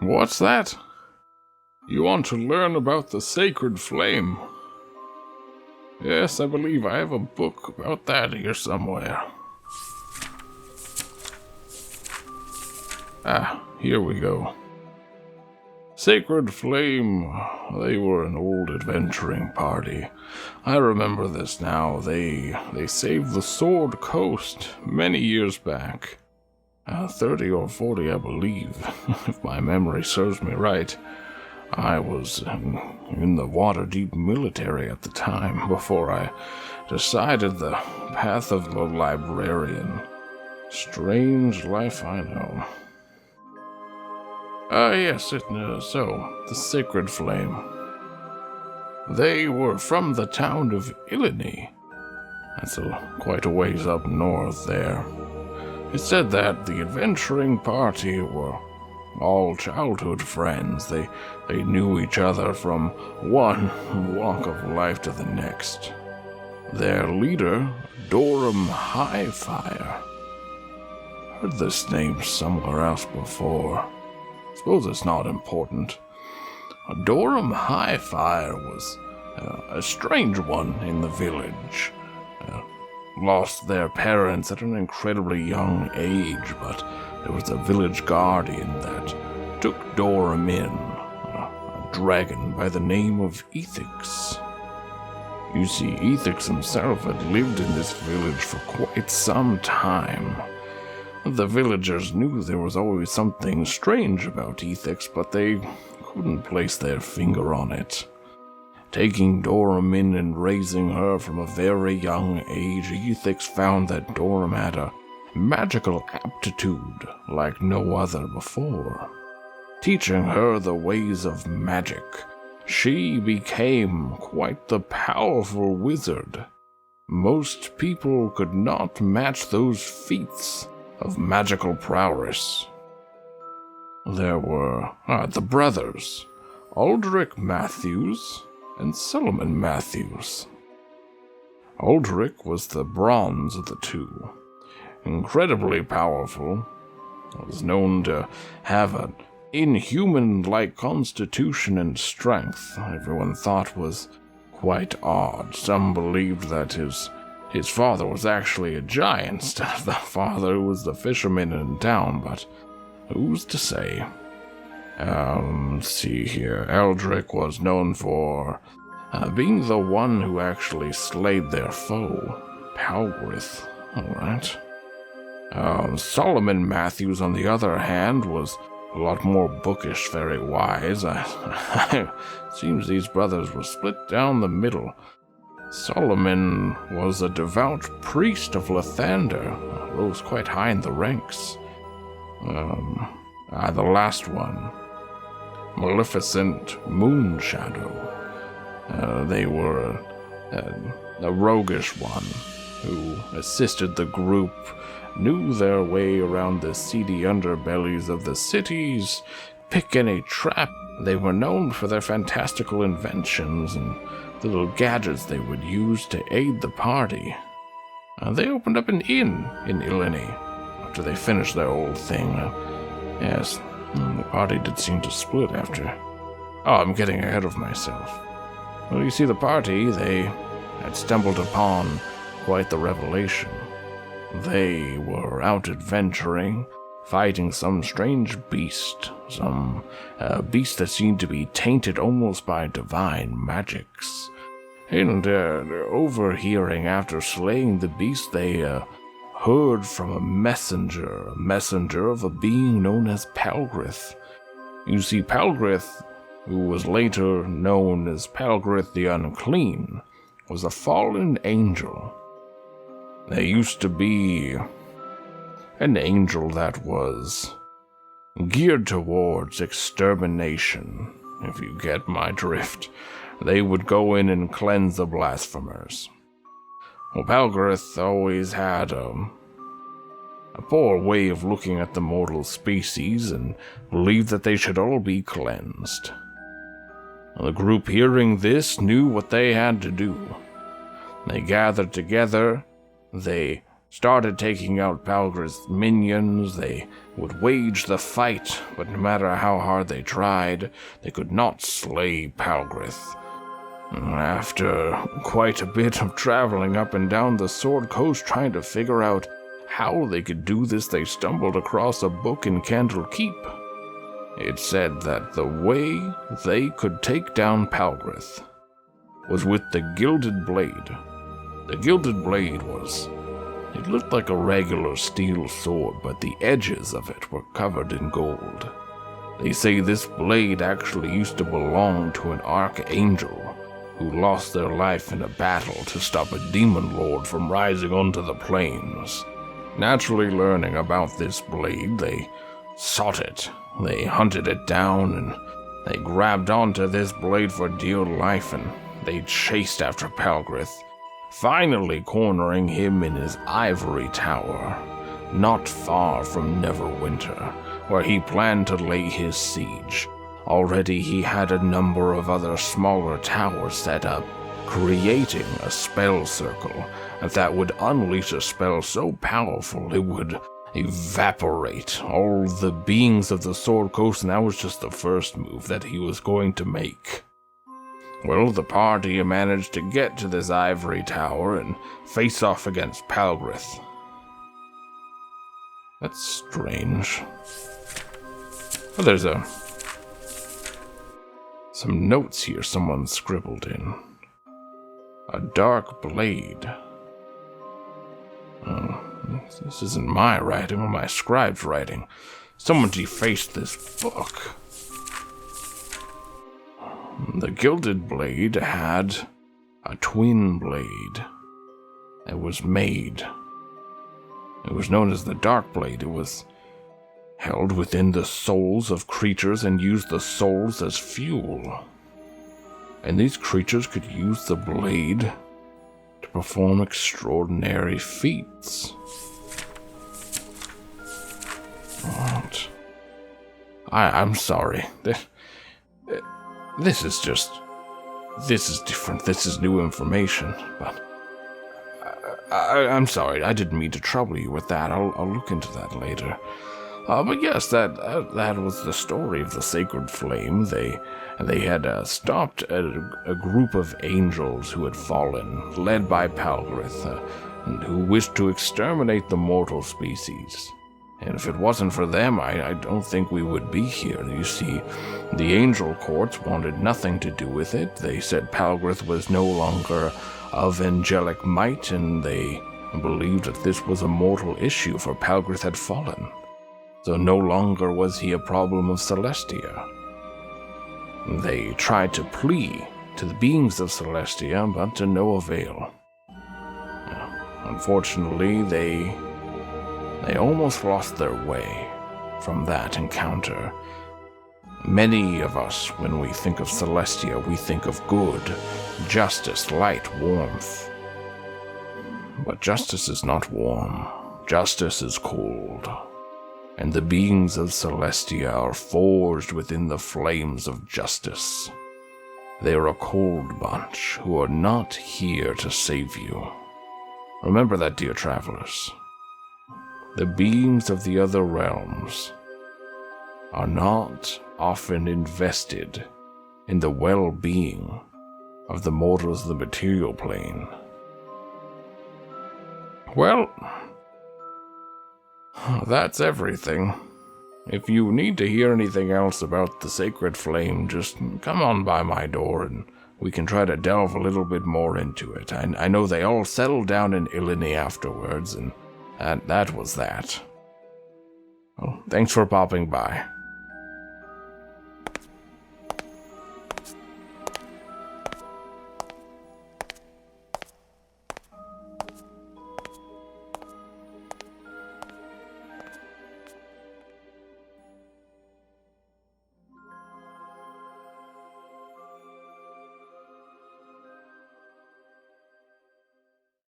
What's that? You want to learn about the sacred flame? Yes, I believe I have a book about that here somewhere. Here we go. Sacred Flame, they were an old adventuring party. I remember this now. They saved the Sword Coast many years back. 30 or 40, I believe, if my memory serves me right. I was in the Waterdeep military at the time, before I decided the path of the librarian. Strange life, I know. Yes, the Sacred Flame. They were from the town of Illini. That's quite a ways up north there. It said that the adventuring party were all childhood friends. They knew each other from one walk of life to the next. Their leader, Dorem Highfyre. Heard this name somewhere else before. Suppose it's not important. Dorem Highfyre was a strange one in the village. Lost their parents at an incredibly young age, but there was a village guardian that took Dorem in, a dragon by the name of Ethics. You see, Ethics himself had lived in this village for quite some time. The villagers knew there was always something strange about Ethics, but they couldn't place their finger on it. Taking Dorem in and raising her from a very young age, Ethics found that Dorem had a magical aptitude like no other before. Teaching her the ways of magic, she became quite the powerful wizard. Most people could not match those feats of magical prowess. There were the brothers, Aldrick Matthews and Solomon Matthews. Aldrick was the bronze of the two, incredibly powerful, was known to have an inhuman-like constitution and strength everyone thought was quite odd. Some believed that his father was actually a giant instead of the father who was the fisherman in town, but who's to say? Let's see here. Aldrick was known for being the one who actually slayed their foe, Palgrith. Alright. Solomon Matthews, on the other hand, was a lot more bookish, very wise. Seems these brothers were split down the middle. Solomon was a devout priest of Lathander, rose quite high in the ranks. The last one, Maleficent Moonshadow. They were a roguish one who assisted the group, knew their way around the seedy underbellies of the cities, pick any trap. They were known for their fantastical inventions and little gadgets they would use to aid the party. They opened up an inn in Illini after they finished their old thing. Yes, the party did seem to split after. Oh, I'm getting ahead of myself. Well, you see, the party, they had stumbled upon quite the revelation. They were out adventuring, fighting some strange beast, some beast that seemed to be tainted almost by divine magics. And overhearing after slaying the beast, they heard from a messenger of a being known as Palgrith. You see, Palgrith, who was later known as Palgrith the Unclean, was a fallen angel. There used to be an angel that was geared towards extermination, if you get my drift. They would go in and cleanse the blasphemers. Well, Palgrith always had a poor way of looking at the mortal species and believed that they should all be cleansed. The group, hearing this, knew what they had to do. They gathered together, they started taking out Palgrith's minions. They would wage the fight, but no matter how hard they tried, they could not slay Palgrith. After quite a bit of traveling up and down the Sword Coast trying to figure out how they could do this, they stumbled across a book in Candlekeep. It said that the way they could take down Palgrith was with the Gilded Blade. The Gilded Blade it looked like a regular steel sword, but the edges of it were covered in gold. They say this blade actually used to belong to an archangel who lost their life in a battle to stop a demon lord from rising onto the plains. Naturally learning about this blade, they sought it. They hunted it down, and they grabbed onto this blade for dear life, and they chased after Palgrith, finally cornering him in his ivory tower, not far from Neverwinter, where he planned to lay his siege. Already he had a number of other smaller towers set up, creating a spell circle that would unleash a spell so powerful it would evaporate all the beings of the Sword Coast, and that was just the first move that he was going to make. Well, the party managed to get to this ivory tower and face off against Palgrith. That's strange. Oh, there's some notes here someone scribbled in. A dark blade. Oh, this isn't my writing or my scribe's writing. Someone defaced this book. The Gilded Blade had a twin blade. It was made. It was known as the Dark Blade. It was held within the souls of creatures and used the souls as fuel. And these creatures could use the blade to perform extraordinary feats. What? I'm sorry. This is different. This is new information, but I'm sorry. I didn't mean to trouble you with that. I'll look into that later. But yes, that was the story of the Sacred Flame. They had stopped a group of angels who had fallen, led by Palgrith, and who wished to exterminate the mortal species. And if it wasn't for them, I don't think we would be here. You see, the angel courts wanted nothing to do with it. They said Palgrith was no longer of angelic might, and they believed that this was a mortal issue, for Palgrith had fallen. So no longer was he a problem of Celestia. They tried to plea to the beings of Celestia, but to no avail. Unfortunately, they almost lost their way from that encounter. Many of us, when we think of Celestia, we think of good, justice, light, warmth. But justice is not warm. Justice is cold. And the beings of Celestia are forged within the flames of justice. They are a cold bunch who are not here to save you. Remember that, dear travelers. The beings of the other realms are not often invested in the well-being of the mortals of the material plane. Well, that's everything. If you need to hear anything else about the Sacred Flame, just come on by my door and we can try to delve a little bit more into it. I know they all settled down in Illini afterwards, and that was that. Well, thanks for popping by.